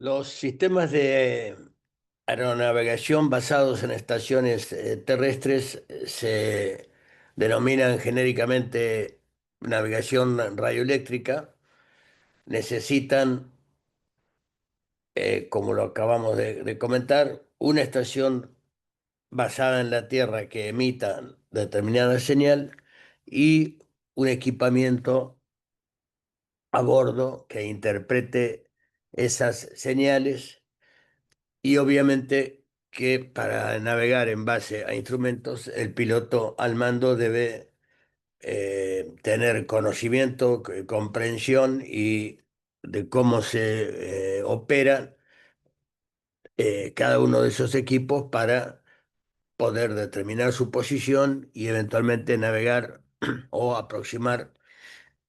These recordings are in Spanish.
Los sistemas de aeronavegación basados en estaciones terrestres se denominan genéricamente navegación radioeléctrica. Necesitan, como lo acabamos de comentar, una estación basada en la Tierra que emita determinada señal y un equipamiento a bordo que interprete esas señales. Y obviamente que para navegar en base a instrumentos, el piloto al mando debe tener conocimiento, comprensión y de cómo se operan cada uno de esos equipos para poder determinar su posición y eventualmente navegar o aproximar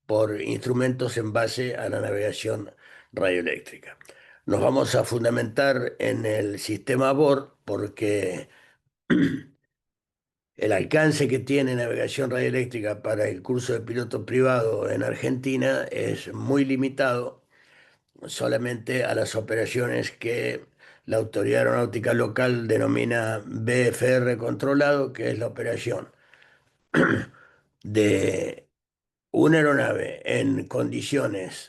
por instrumentos en base a la navegación radioeléctrica. Nos vamos a fundamentar en el sistema BOR porque el alcance que tiene navegación radioeléctrica para el curso de piloto privado en Argentina es muy limitado solamente a las operaciones que la Autoridad Aeronáutica Local denomina BFR controlado, que es la operación de una aeronave en condiciones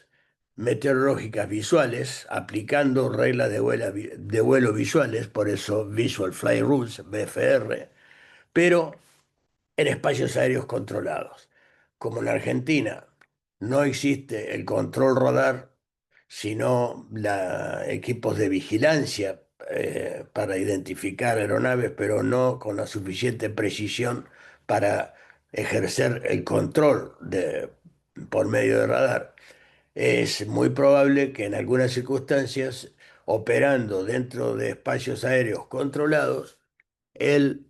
meteorológicas visuales, aplicando reglas de vuelo visuales, por eso Visual Flight Rules, BFR, pero en espacios aéreos controlados. Como en Argentina no existe el control radar, sino equipos de vigilancia para identificar aeronaves, pero no con la suficiente precisión para ejercer el control por medio de radar. Es muy probable que en algunas circunstancias, operando dentro de espacios aéreos controlados, el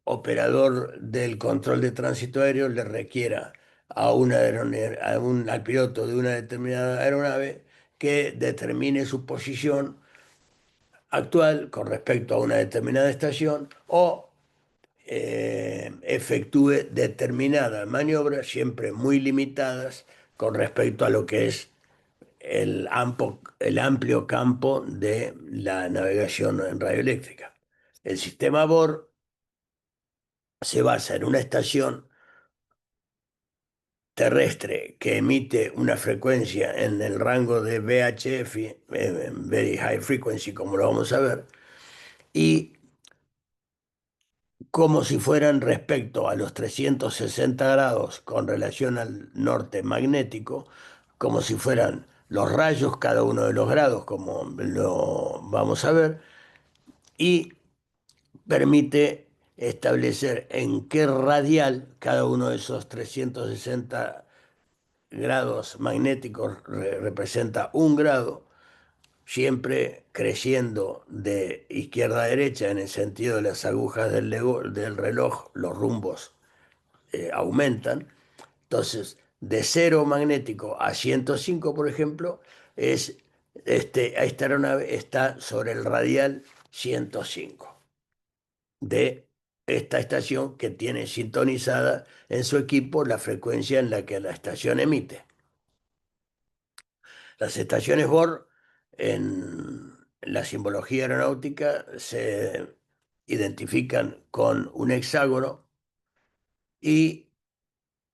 operador del control de tránsito aéreo le requiera al piloto de una determinada aeronave que determine su posición actual con respecto a una determinada estación o efectúe determinadas maniobras, siempre muy limitadas, con respecto a lo que es el amplio campo de la navegación en radioeléctrica. El sistema BOR se basa en una estación terrestre que emite una frecuencia en el rango de VHF, Very High Frequency, como lo vamos a ver, y como si fueran respecto a los 360 grados con relación al norte magnético, como si fueran los rayos, cada uno de los grados, como lo vamos a ver, y permite establecer en qué radial cada uno de esos 360 grados magnéticos representa un grado, siempre creciendo de izquierda a derecha en el sentido de las agujas del reloj, los rumbos aumentan. Entonces, de cero magnético a 105, por ejemplo, esta aeronave está sobre el radial 105 de esta estación que tiene sintonizada en su equipo la frecuencia en la que la estación emite. Las estaciones Bohr en la simbología aeronáutica se identifican con un hexágono y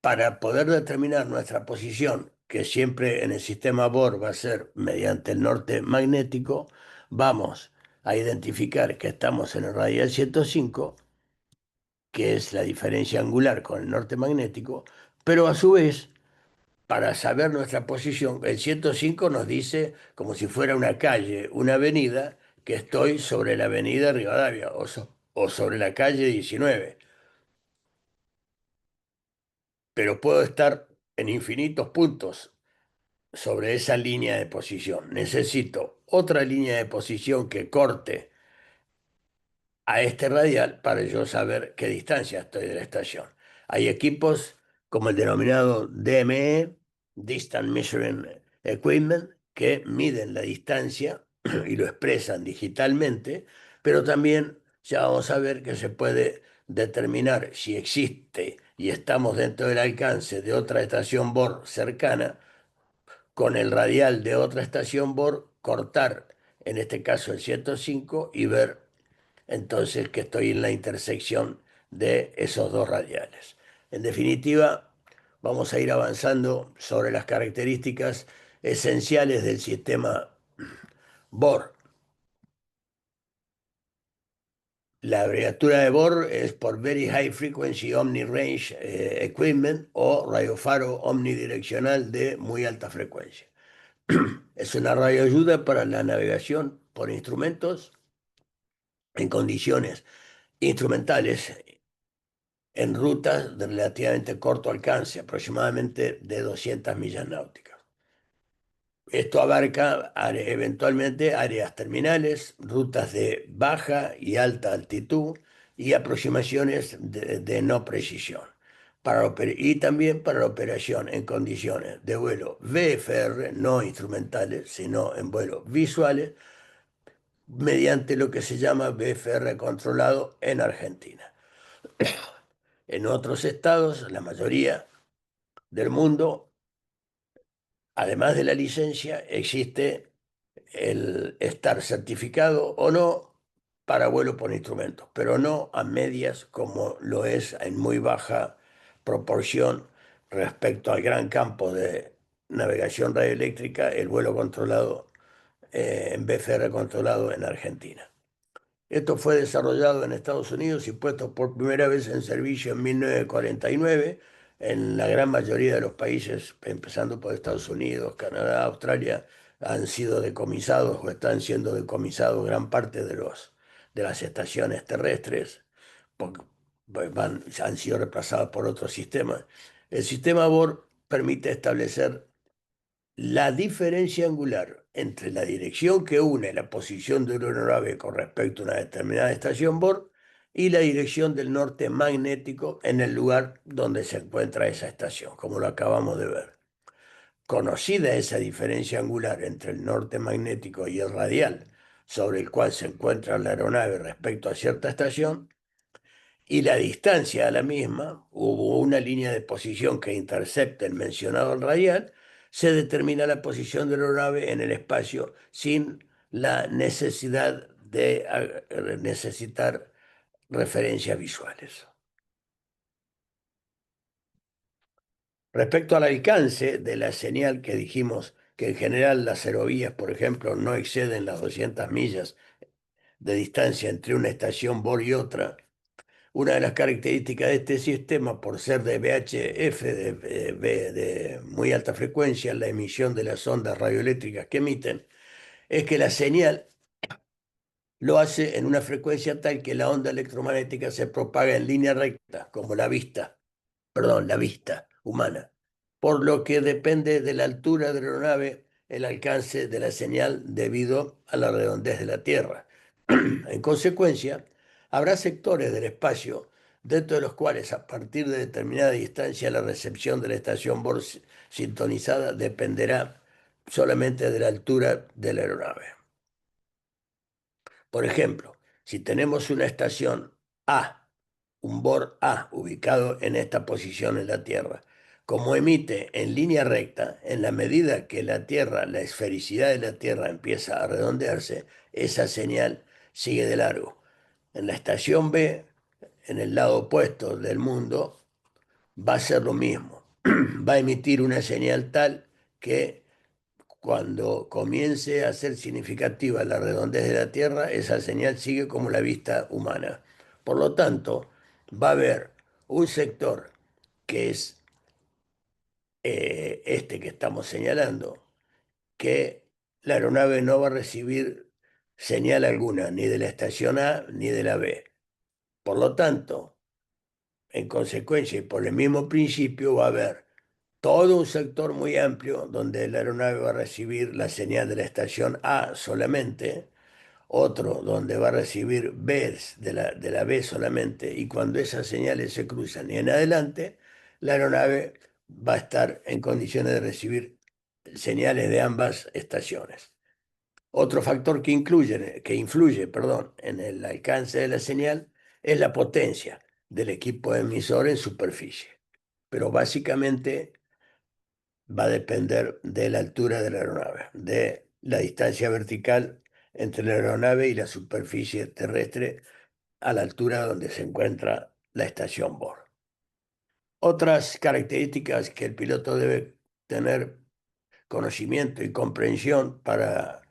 para poder determinar nuestra posición, que siempre en el sistema Bohr va a ser mediante el norte magnético, vamos a identificar que estamos en el radial 105, que es la diferencia angular con el norte magnético, pero a su vez para saber nuestra posición, el 105 nos dice como si fuera una calle, una avenida, que estoy sobre la avenida Rivadavia o sobre la calle 19, pero puedo estar en infinitos puntos sobre esa línea de posición. Necesito otra línea de posición que corte a este radial para yo saber qué distancia estoy de la estación. Hay equipos como el denominado DME, Distant Measuring Equipment, que miden la distancia y lo expresan digitalmente, pero también ya vamos a ver que se puede determinar si existe y estamos dentro del alcance de otra estación Bohr cercana, con el radial de otra estación Bohr cortar en este caso el 105, y ver entonces que estoy en la intersección de esos dos radiales. En definitiva, vamos a ir avanzando sobre las características esenciales del sistema Bohr. La abreviatura de Bohr es por Very High Frequency Omni Range Equipment, o radiofaro omnidireccional de muy alta frecuencia. Es una radioayuda para la navegación por instrumentos en condiciones instrumentales en rutas de relativamente corto alcance, aproximadamente de 200 millas náuticas. Esto abarca eventualmente áreas terminales, rutas de baja y alta altitud y aproximaciones de no precisión. Y también para la operación en condiciones de vuelo VFR, no instrumentales, sino en vuelos visuales, mediante lo que se llama VFR controlado en Argentina. En otros estados, la mayoría del mundo, además de la licencia, existe el estar certificado o no para vuelo por instrumentos, pero no a medias como lo es en muy baja proporción respecto al gran campo de navegación radioeléctrica, el vuelo controlado en VFR controlado en Argentina. Esto fue desarrollado en Estados Unidos y puesto por primera vez en servicio en 1949 en la gran mayoría de los países, empezando por Estados Unidos, Canadá, Australia, han sido decomisados o están siendo decomisados gran parte de las estaciones terrestres, porque han sido reemplazadas por otros sistemas. El sistema Bohr permite establecer la diferencia angular entre la dirección que une la posición de una aeronave con respecto a una determinada estación Bohr y la dirección del norte magnético en el lugar donde se encuentra esa estación, como lo acabamos de ver. Conocida esa diferencia angular entre el norte magnético y el radial sobre el cual se encuentra la aeronave respecto a cierta estación, y la distancia a la misma, hubo una línea de posición que intercepta el mencionado radial, se determina la posición de la aeronave en el espacio sin la necesidad de necesitar referencias visuales. Respecto al alcance de la señal, que dijimos que en general las aerovías, por ejemplo, no exceden las 200 millas de distancia entre una estación Bohr y otra. Una de las características de este sistema, por ser de VHF, de muy alta frecuencia, la emisión de las ondas radioeléctricas que emiten, es que la señal lo hace en una frecuencia tal que la onda electromagnética se propaga en línea recta, como la vista humana, por lo que depende de la altura de la aeronave el alcance de la señal debido a la redondez de la Tierra. En consecuencia, habrá sectores del espacio dentro de los cuales a partir de determinada distancia la recepción de la estación Bohr sintonizada dependerá solamente de la altura de la aeronave. Por ejemplo, si tenemos una estación A, un Bohr A ubicado en esta posición en la Tierra, como emite en línea recta, en la medida que la Tierra, la esfericidad de la Tierra empieza a redondearse, esa señal sigue de largo. En la estación B, en el lado opuesto del mundo, va a ser lo mismo. Va a emitir una señal tal que cuando comience a ser significativa la redondez de la Tierra, esa señal sigue como la vista humana. Por lo tanto, va a haber un sector que es este que estamos señalando, que la aeronave no va a recibir señal alguna, ni de la estación A ni de la B. Por lo tanto, en consecuencia y por el mismo principio, va a haber todo un sector muy amplio donde la aeronave va a recibir la señal de la estación A solamente, otro donde va a recibir B de la B solamente, y cuando esas señales se cruzan y en adelante, la aeronave va a estar en condiciones de recibir señales de ambas estaciones. Otro factor que influye, perdón, en el alcance de la señal es la potencia del equipo emisor en superficie, pero básicamente va a depender de la altura de la aeronave, de la distancia vertical entre la aeronave y la superficie terrestre a la altura donde se encuentra la estación Bohr. Otras características que el piloto debe tener conocimiento y comprensión para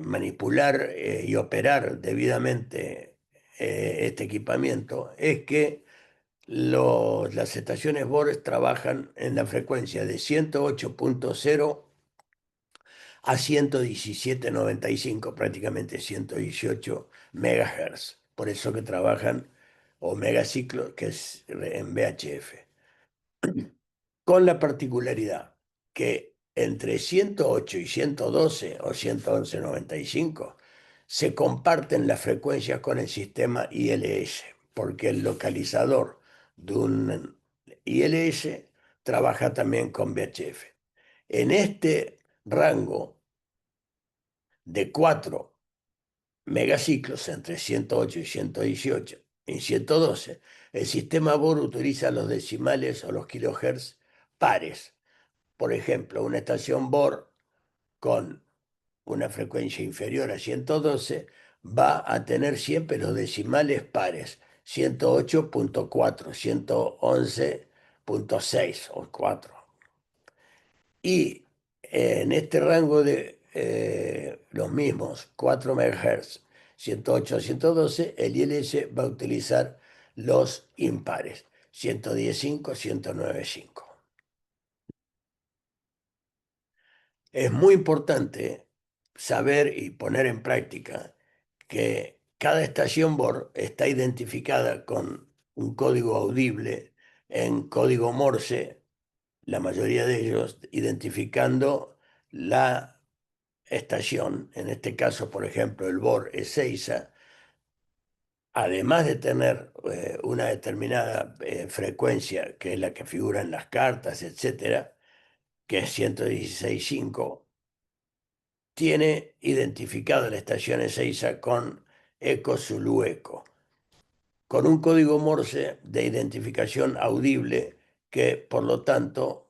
manipular y operar debidamente este equipamiento es que las estaciones Bohr trabajan en la frecuencia de 108.0 a 117.95, prácticamente 118 megahertz. Por eso que trabajan, o megaciclos, que es en VHF. Con la particularidad que entre 108 y 112 o 111.95 se comparten las frecuencias con el sistema ILS, porque el localizador de un ILS trabaja también con VHF. En este rango de 4 megaciclos entre 108 y 118 y 112, el sistema Bohr utiliza los decimales o los kilohertz pares. Por ejemplo, una estación Bohr con una frecuencia inferior a 112 va a tener siempre los decimales pares, 108.4, 111.6 o 4. Y en este rango de los mismos 4 MHz, 108 a 112, el ILS va a utilizar los impares, 115, 109.5. Es muy importante saber y poner en práctica que cada estación Bohr está identificada con un código audible en código Morse, la mayoría de ellos identificando la estación. En este caso, por ejemplo, el Bohr Ezeiza, además de tener una determinada frecuencia, que es la que figura en las cartas, etcétera, que es 116.5, tiene identificada la estación Ezeiza con Eco Zulu Eco, con un código Morse de identificación audible que, por lo tanto,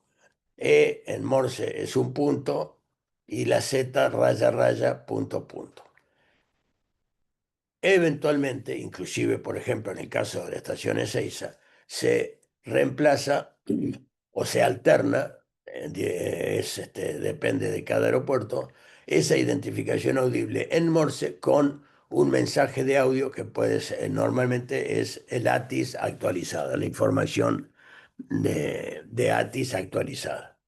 E en Morse es un punto y la Z raya raya punto punto. Eventualmente, inclusive, por ejemplo, en el caso de la estación Ezeiza, se reemplaza o se alterna, depende de cada aeropuerto, esa identificación audible en Morse con un mensaje de audio que puede ser, normalmente es el ATIS actualizada, la información de ATIS actualizada.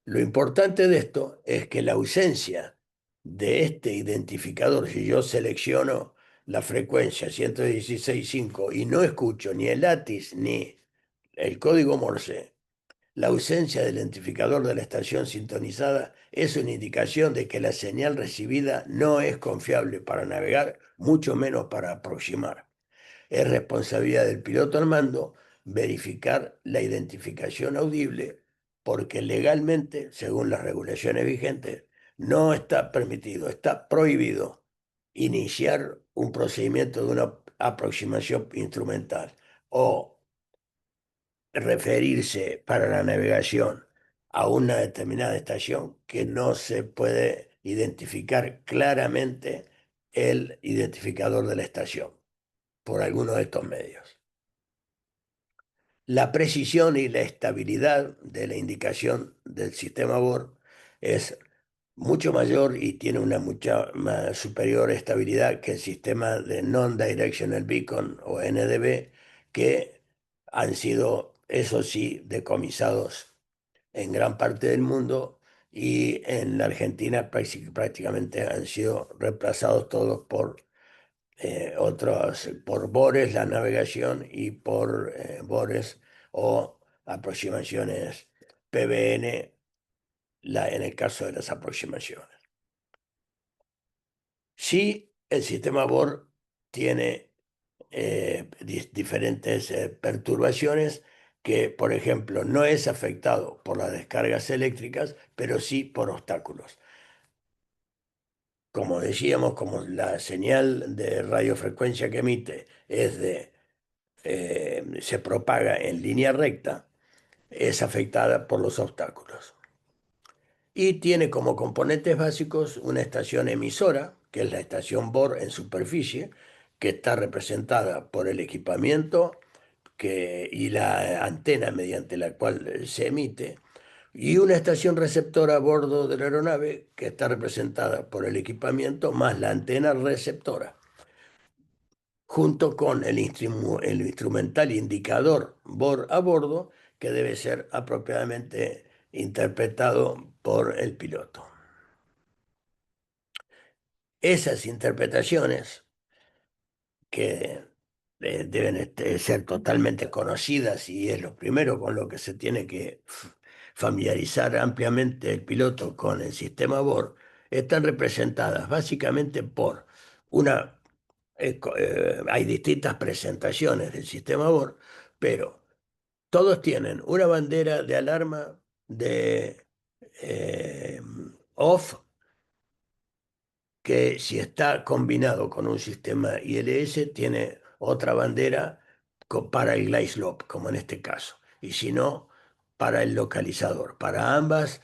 Lo importante de esto es que la ausencia de este identificador, si yo selecciono la frecuencia 116.5 y no escucho ni el ATIS ni el código Morse, la ausencia del identificador de la estación sintonizada es una indicación de que la señal recibida no es confiable para navegar, mucho menos para aproximar. Es responsabilidad del piloto al mando verificar la identificación audible porque legalmente, según las regulaciones vigentes, no está permitido, está prohibido iniciar un procedimiento de una aproximación instrumental o referirse para la navegación a una determinada estación que no se puede identificar claramente el identificador de la estación por alguno de estos medios. La precisión y la estabilidad de la indicación del sistema Bohr es mucho mayor y tiene una mucha más superior estabilidad que el sistema de Non-Directional Beacon o NDB, que han sido, eso sí, decomisados en gran parte del mundo y en la Argentina prácticamente han sido reemplazados todos por otros por bores la navegación y por bores o aproximaciones PBN en el caso de las aproximaciones. Sí, el sistema Bohr tiene diferentes perturbaciones que, por ejemplo, no es afectado por las descargas eléctricas, pero sí por obstáculos. Como decíamos, como la señal de radiofrecuencia que emite se propaga en línea recta, es afectada por los obstáculos. y tiene como componentes básicos una estación emisora, que es la estación Bohr en superficie, que está representada por el equipamiento y la antena mediante la cual se emite, y una estación receptora a bordo de la aeronave que está representada por el equipamiento más la antena receptora, junto con el instrumental indicador Bohr a bordo, que debe ser apropiadamente interpretado por el piloto. Esas interpretaciones, que deben ser totalmente conocidas y es lo primero con lo que se tiene que familiarizar ampliamente el piloto con el sistema Bohr, están representadas básicamente por una... hay distintas presentaciones del sistema Bohr, pero todos tienen una bandera de alarma de eh, off, que si está combinado con un sistema ILS tiene otra bandera para el glide slope, como en este caso, y si no, para el localizador. Para ambos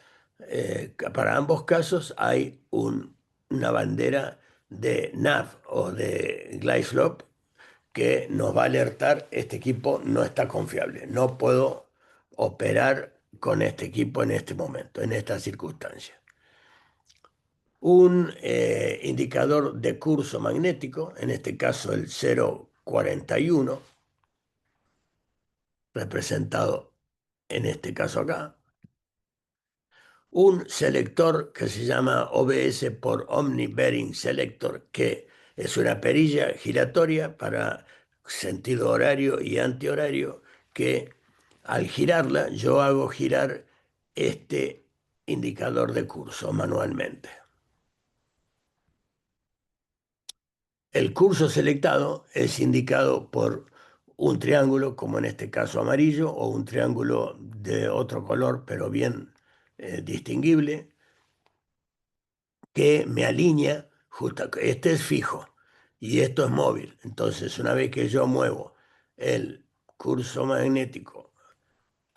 casos hay una bandera de nav o de glide slope que nos va a alertar: este equipo no está confiable, no puedo operar con este equipo en este momento, en esta circunstancia. Un indicador de curso magnético, en este caso el 0,41, representado en este caso acá. Un selector que se llama OBS por Omni Bearing Selector, que es una perilla giratoria para sentido horario y antihorario, que al girarla yo hago girar este indicador de curso manualmente. El curso selectado es indicado por un triángulo, como en este caso amarillo, o un triángulo de otro color, pero bien distinguible, que me alinea justo. Este es fijo y esto es móvil. Entonces, una vez que yo muevo el curso magnético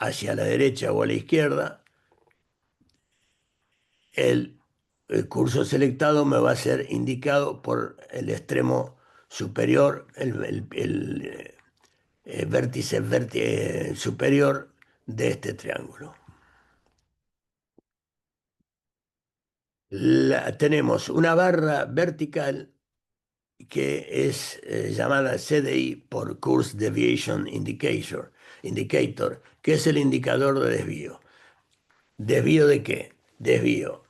hacia la derecha o a la izquierda, el, el curso selectado me va a ser indicado por el extremo superior, vértice superior de este triángulo. Tenemos una barra vertical que es llamada CDI por Course Deviation Indicator, que es el indicador de desvío. ¿Desvío de qué? Desvío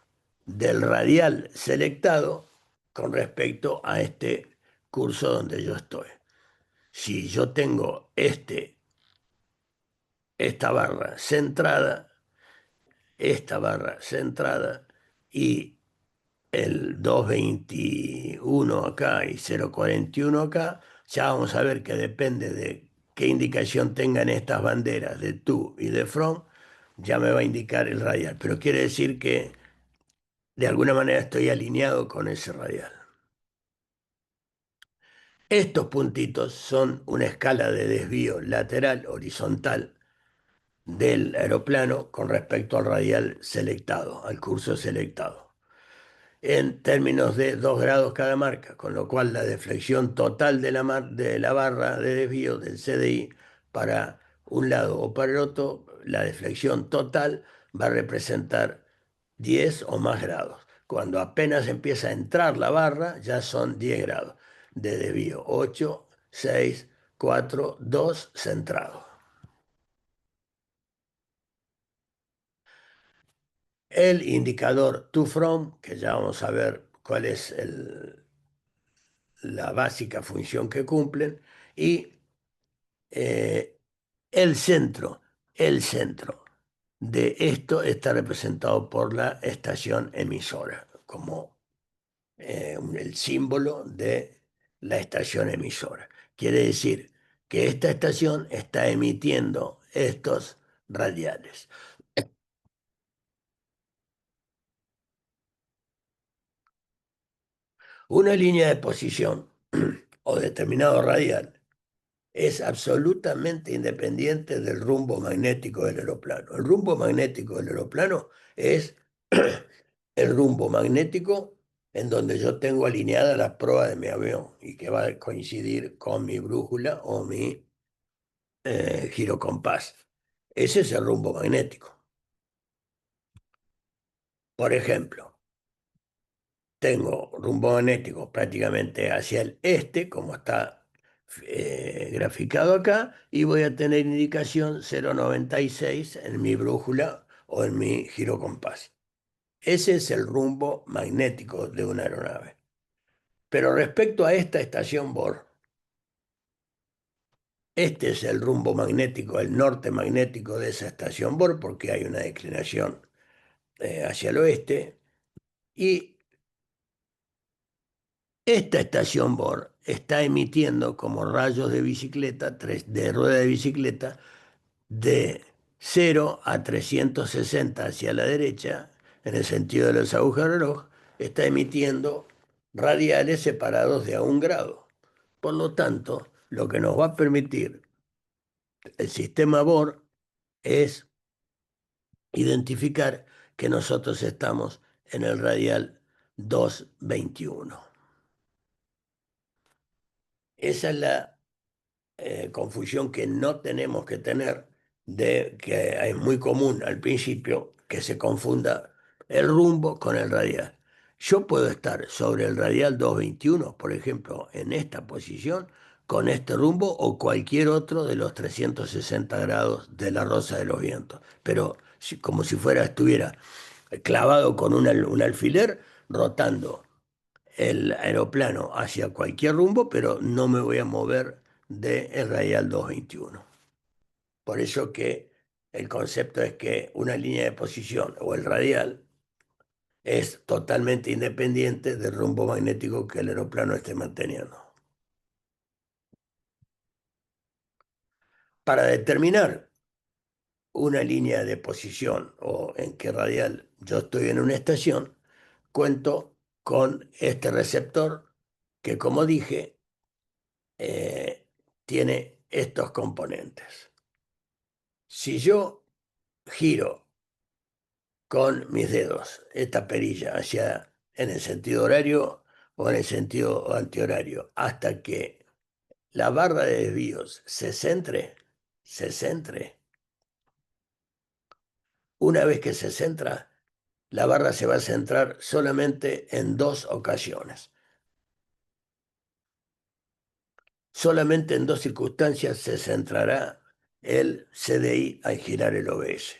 del radial selectado con respecto a este curso donde yo estoy. Si yo tengo esta barra centrada y el 221 acá y 041 acá, ya vamos a ver que depende de qué indicación tengan estas banderas de to y de from, ya me va a indicar el radial. Pero quiere decir que de alguna manera estoy alineado con ese radial. Estos puntitos son una escala de desvío lateral, horizontal, del aeroplano con respecto al radial selectado, al curso selectado, en términos de 2 grados cada marca, con lo cual la deflexión total de la barra de desvío del CDI para un lado o para el otro, la deflexión total va a representar 10 o más grados. Cuando apenas empieza a entrar la barra, ya son 10 grados de desvío: 8, 6, 4, 2, centrado. El indicador to from, que ya vamos a ver cuál es la básica función que cumplen, y eh, el centro, el centro de esto está representado por la estación emisora, como el símbolo de la estación emisora. Quiere decir que esta estación está emitiendo estos radiales. Una línea de posición o determinado radial es absolutamente independiente del rumbo magnético del aeroplano. El rumbo magnético del aeroplano es el rumbo magnético en donde yo tengo alineada la proa de mi avión y que va a coincidir con mi brújula o mi girocompás. Ese es el rumbo magnético. Por ejemplo, tengo rumbo magnético prácticamente hacia el este, como está graficado acá, y voy a tener indicación 0,96 en mi brújula o en mi girocompás. Ese es el rumbo magnético de una aeronave. Pero respecto a esta estación Bohr, este es el rumbo magnético, el norte magnético de esa estación Bohr, porque hay una declinación hacia el oeste, y esta estación Bohr está emitiendo como rayos de bicicleta, de rueda de bicicleta, de 0 a 360 hacia la derecha, en el sentido de los agujas de reloj, está emitiendo radiales separados de a 1 grado. Por lo tanto, lo que nos va a permitir el sistema Bohr es identificar que nosotros estamos en el radial 221. Esa es la confusión que no tenemos que tener, de que es muy común al principio que se confunda el rumbo con el radial. Yo puedo estar sobre el radial 221, por ejemplo, en esta posición, con este rumbo o cualquier otro de los 360 grados de la rosa de los vientos, pero como si estuviera clavado con un alfiler, rotando el aeroplano hacia cualquier rumbo, pero no me voy a mover del radial 221. Por eso que el concepto es que una línea de posición o el radial es totalmente independiente del rumbo magnético que el aeroplano esté manteniendo. Para determinar una línea de posición o en qué radial yo estoy en una estación, cuento con este receptor que, como dije, eh, tiene estos componentes. Si yo giro con mis dedos esta perilla hacia en el sentido horario o en el sentido antihorario hasta que la barra de desvíos se centre, una vez que se centra, la barra se va a centrar solamente en dos ocasiones. Solamente en dos circunstancias se centrará el CDI al girar el OBS.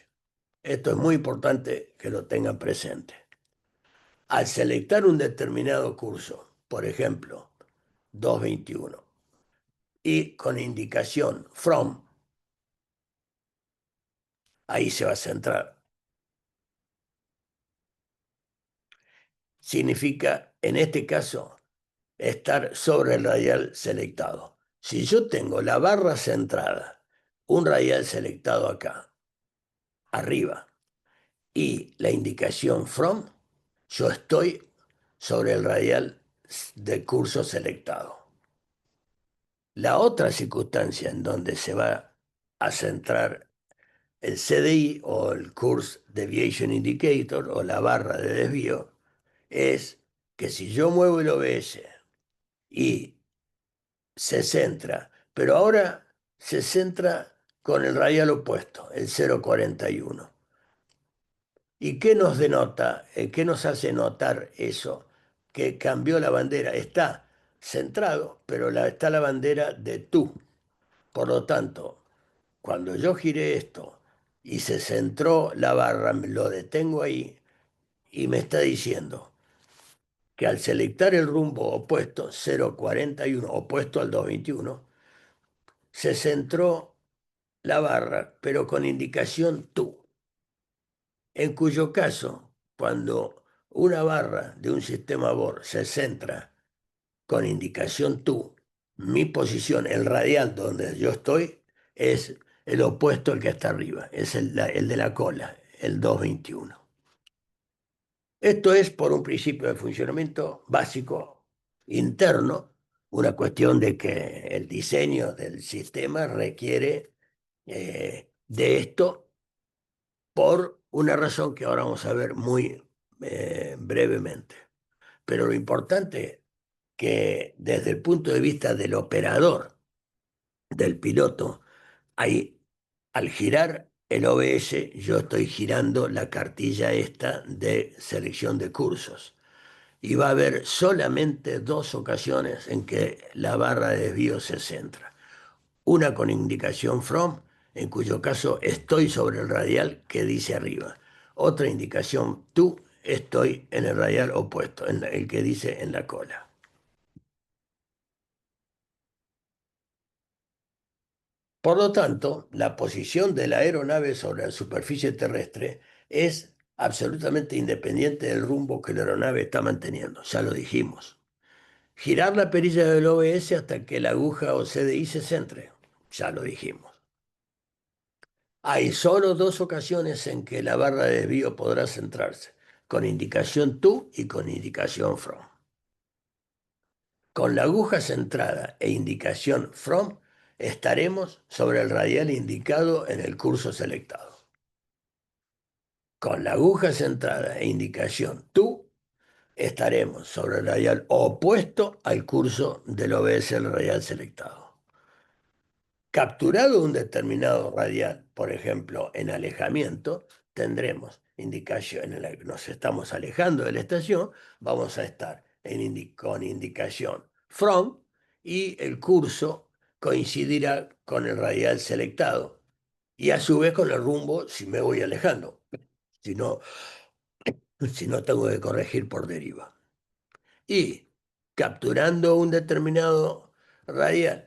Esto es muy importante que lo tengan presente. Al selectar un determinado curso, por ejemplo, 221, y con indicación from, ahí se va a centrar. Significa, en este caso, estar sobre el radial selectado. Si yo tengo la barra centrada, un radial selectado acá, arriba, y la indicación from, yo estoy sobre el radial de curso selectado. La otra circunstancia en donde se va a centrar el CDI o el Course Deviation Indicator o la barra de desvío es que si yo muevo el OBS y se centra, pero ahora se centra con el radial opuesto, el 0,41. ¿Y qué nos denota, qué nos hace notar eso? Que cambió la bandera. Está centrado, pero está la bandera de tú. Por lo tanto, cuando yo giré esto y se centró la barra, lo detengo ahí y me está diciendo que al selectar el rumbo opuesto, 0,41, opuesto al 221, se centró la barra, pero con indicación tú. En cuyo caso, cuando una barra de un sistema Bohr se centra con indicación tú, mi posición, el radial donde yo estoy, es el opuesto al que está arriba, es el de la cola, el 221. Esto es por un principio de funcionamiento básico interno, una cuestión de que el diseño del sistema requiere de esto por una razón que ahora vamos a ver muy brevemente. Pero lo importante que desde el punto de vista del operador, del piloto, hay, al girar el OBS, yo estoy girando la cartilla esta de selección de cursos. Y va a haber solamente dos ocasiones en que la barra de desvío se centra. Una con indicación from, en cuyo caso estoy sobre el radial que dice arriba. Otra indicación to, estoy en el radial opuesto, el que dice en la cola. Por lo tanto, la posición de la aeronave sobre la superficie terrestre es absolutamente independiente del rumbo que la aeronave está manteniendo, ya lo dijimos. Girar la perilla del OBS hasta que la aguja o CDI se centre, ya lo dijimos. Hay solo dos ocasiones en que la barra de desvío podrá centrarse, con indicación to y con indicación from. Con la aguja centrada e indicación from, estaremos sobre el radial indicado en el curso selectado. Con la aguja centrada e indicación to, estaremos sobre el radial opuesto al curso del OBS del radial selectado. Capturado un determinado radial, por ejemplo, en alejamiento, tendremos indicación en la que nos estamos alejando de la estación, vamos a estar con indicación from y el curso coincidirá con el radial selectado y a su vez con el rumbo si me voy alejando, si no, si no tengo que corregir por deriva. Y capturando un determinado radial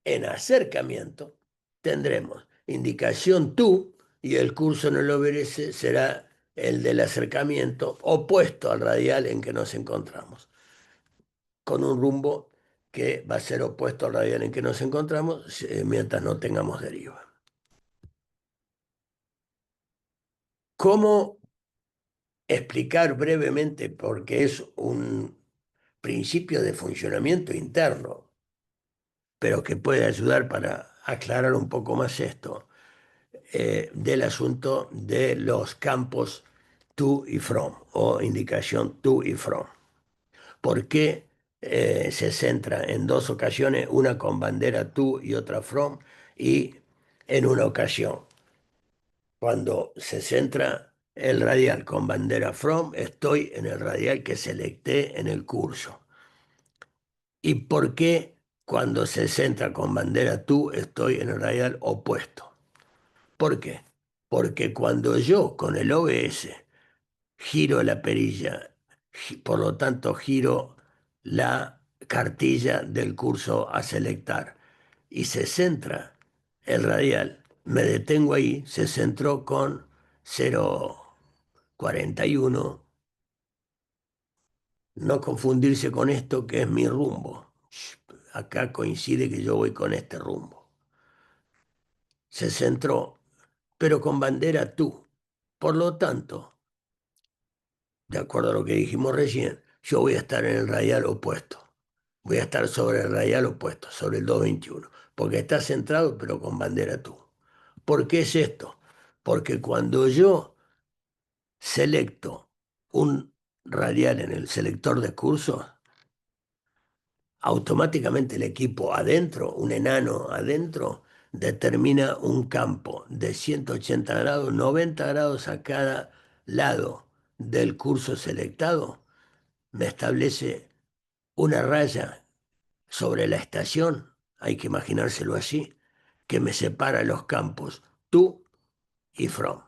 en acercamiento, tendremos indicación tú y el curso en el OBS será el del acercamiento opuesto al radial en que nos encontramos, con un rumbo que va a ser opuesto al radial en que nos encontramos mientras no tengamos deriva. ¿Cómo explicar brevemente, porque es un principio de funcionamiento interno, pero que puede ayudar para aclarar un poco más esto, del asunto de los campos to y from o indicación to y from? ¿Por qué se centra en dos ocasiones, una con bandera to y otra from, y en una ocasión, cuando se centra el radial con bandera from, estoy en el radial que selecté en el curso? ¿Y por qué cuando se centra con bandera to estoy en el radial opuesto? ¿Por qué? Porque cuando yo con el OBS giro la perilla, por lo tanto giro la cartilla del curso a selectar y se centra el radial, me detengo ahí, se centró con 0,41, no confundirse con esto que es mi rumbo. Acá coincide que yo voy con este rumbo. Se centró, pero con bandera tú. Por lo tanto, de acuerdo a lo que dijimos recién, yo voy a estar en el radial opuesto. Voy a estar sobre el radial opuesto, sobre el 221, porque está centrado pero con bandera tú. ¿Por qué es esto? Porque cuando yo selecto un radial en el selector de cursos, automáticamente el equipo adentro, un enano adentro, determina un campo de 180 grados, 90 grados a cada lado del curso selectado. Me establece una raya sobre la estación, hay que imaginárselo así, que me separa los campos to y from.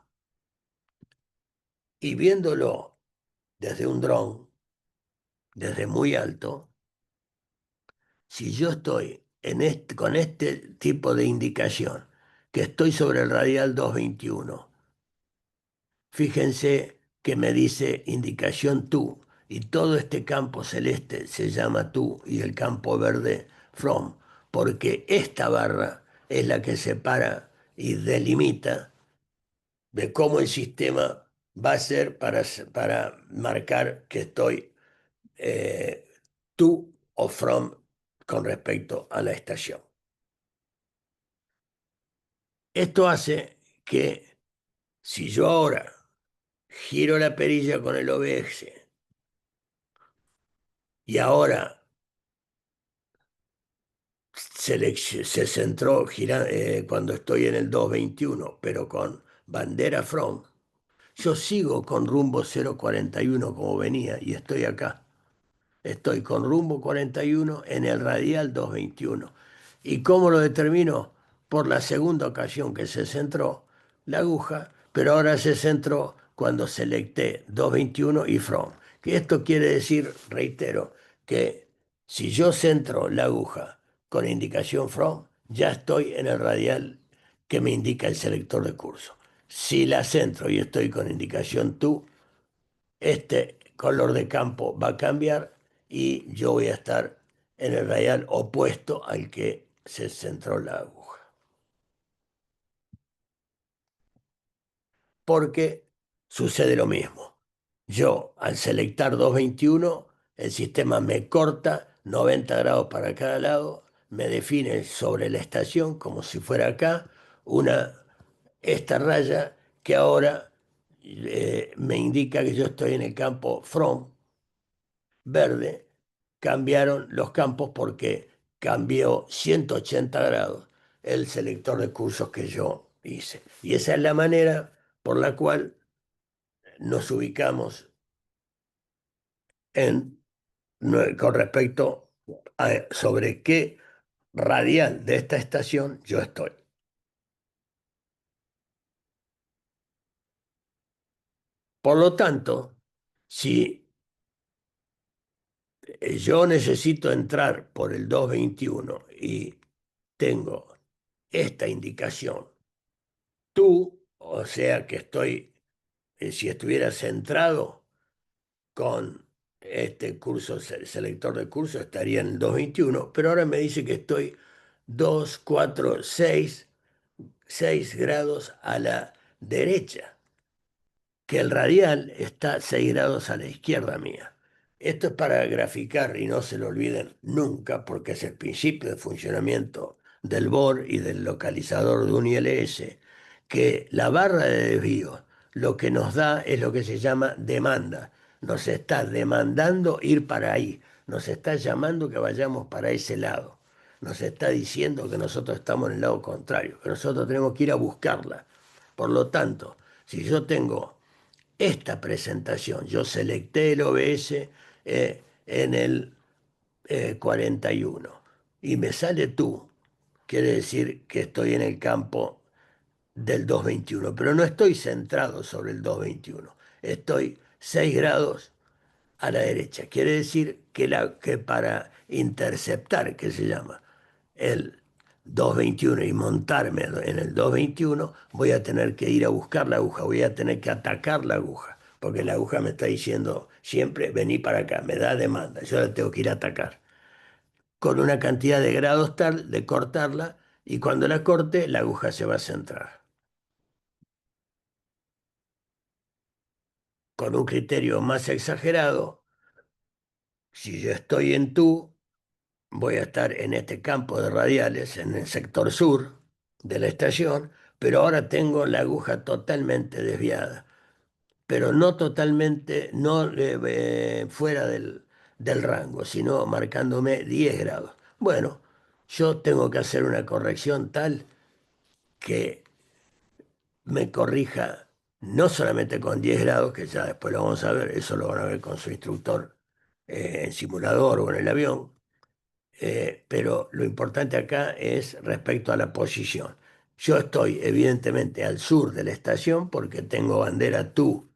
Y viéndolo desde un dron, desde muy alto, si yo estoy con este tipo de indicación, que estoy sobre el radial 221, fíjense que me dice indicación to, y todo este campo celeste se llama to y el campo verde from, porque esta barra es la que separa y delimita de cómo el sistema va a ser para marcar que estoy eh, to o from con respecto a la estación. Esto hace que Si yo ahora giro la perilla con el OBS y ahora se centró cuando estoy en el 221, pero con bandera front, yo sigo con rumbo 041 como venía y estoy acá. Estoy con rumbo 41 en el radial 221. ¿Y cómo lo determino? Por la segunda ocasión que se centró la aguja, pero ahora se centró cuando selecté 221 y from. Que esto quiere decir, reitero, que si yo centro la aguja con indicación from, ya estoy en el radial que me indica el selector de curso. Si la centro y estoy con indicación to, este color de campo va a cambiar y yo voy a estar en el radial opuesto al que se centró la aguja. Porque sucede lo mismo. Yo, al selectar 221, el sistema me corta 90 grados para cada lado, me define sobre la estación, como si fuera acá, una, esta raya que ahora me indica que yo estoy en el campo from, verde, cambiaron los campos porque cambió 180 grados el selector de cursos que yo hice. Y esa es la manera por la cual nos ubicamos en, con respecto a sobre qué radial de esta estación yo estoy. Por lo tanto, si yo necesito entrar por el 221 y tengo esta indicación, tú, o sea que estoy, si estuviera centrado con este curso, selector de curso, estaría en el 221, pero ahora me dice que estoy 2, 4, 6 grados a la derecha, que el radial está 6 grados a la izquierda mía. Esto es para graficar y no se lo olviden nunca porque es el principio de funcionamiento del BOR y del localizador de un ILS, que la barra de desvío lo que nos da es lo que se llama demanda. Nos está demandando ir para ahí, nos está llamando que vayamos para ese lado, nos está diciendo que nosotros estamos en el lado contrario, que nosotros tenemos que ir a buscarla. Por lo tanto, si yo tengo esta presentación. Yo selecté el OBS en el 41 y me sale tú. Quiere decir que estoy en el campo del 221, pero no estoy centrado sobre el 221. Estoy 6 grados a la derecha. Quiere decir que para interceptar, que se llama, el 221 y montarme en el 221, voy a tener que ir a buscar la aguja, voy a tener que atacar la aguja, porque la aguja me está diciendo siempre, vení para acá, me da demanda, yo la tengo que ir a atacar, con una cantidad de grados tal de cortarla, y cuando la corte, la aguja se va a centrar. Con un criterio más exagerado, si yo estoy en tú, voy a estar en este campo de radiales, en el sector sur de la estación, pero ahora tengo la aguja totalmente desviada, pero no totalmente, no fuera del rango, sino marcándome 10 grados. Bueno, yo tengo que hacer una corrección tal que me corrija no solamente con 10 grados, que ya después lo vamos a ver, eso lo van a ver con su instructor en simulador o en el avión, pero lo importante acá es respecto a la posición. Yo estoy evidentemente al sur de la estación porque tengo bandera TU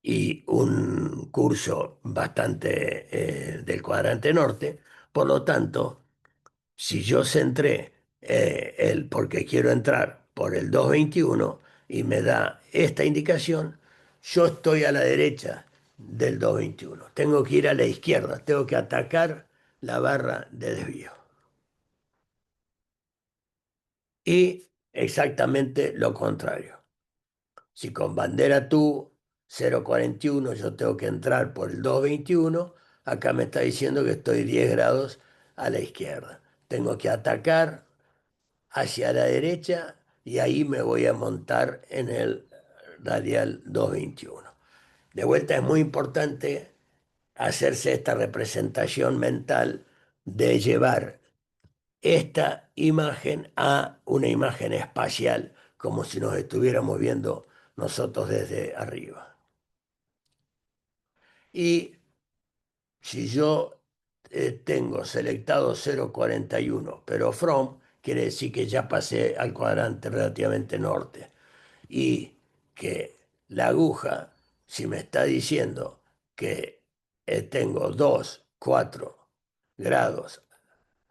y un curso bastante del cuadrante norte. Por lo tanto, si yo centré porque quiero entrar por el 221 y me da esta indicación, yo estoy a la derecha del 221. Tengo que ir a la izquierda, tengo que atacar la barra de desvío. Y exactamente lo contrario. Si con bandera tú 041 yo tengo que entrar por el 221, acá me está diciendo que estoy 10 grados a la izquierda. Tengo que atacar hacia la derecha y ahí me voy a montar en el radial 221. De vuelta es muy importante hacerse esta representación mental de llevar esta imagen a una imagen espacial, como si nos estuviéramos viendo nosotros desde arriba. Y si yo tengo selectado 0,41, pero from quiere decir que ya pasé al cuadrante relativamente norte y que la aguja, si me está diciendo que tengo 2, 4 grados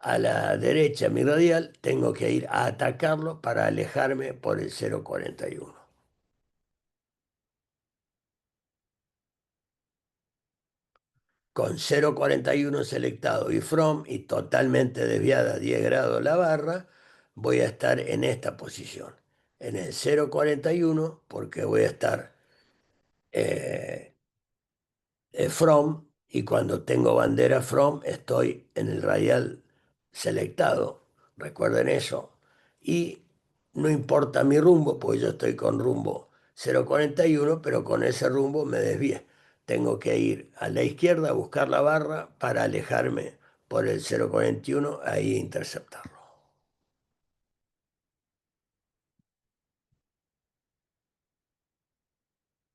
a la derecha mi radial, tengo que ir a atacarlo para alejarme por el 0,41. Con 0,41 selectado y from y totalmente desviada a 10 grados la barra, voy a estar en esta posición, en el 0,41, porque voy a estar eh, from, y cuando tengo bandera from estoy en el radial selectado, recuerden eso, y no importa mi rumbo, pues yo estoy con rumbo 0,41, pero con ese rumbo me desvié. Tengo que ir a la izquierda a buscar la barra para alejarme por el 0,41, ahí interceptarlo.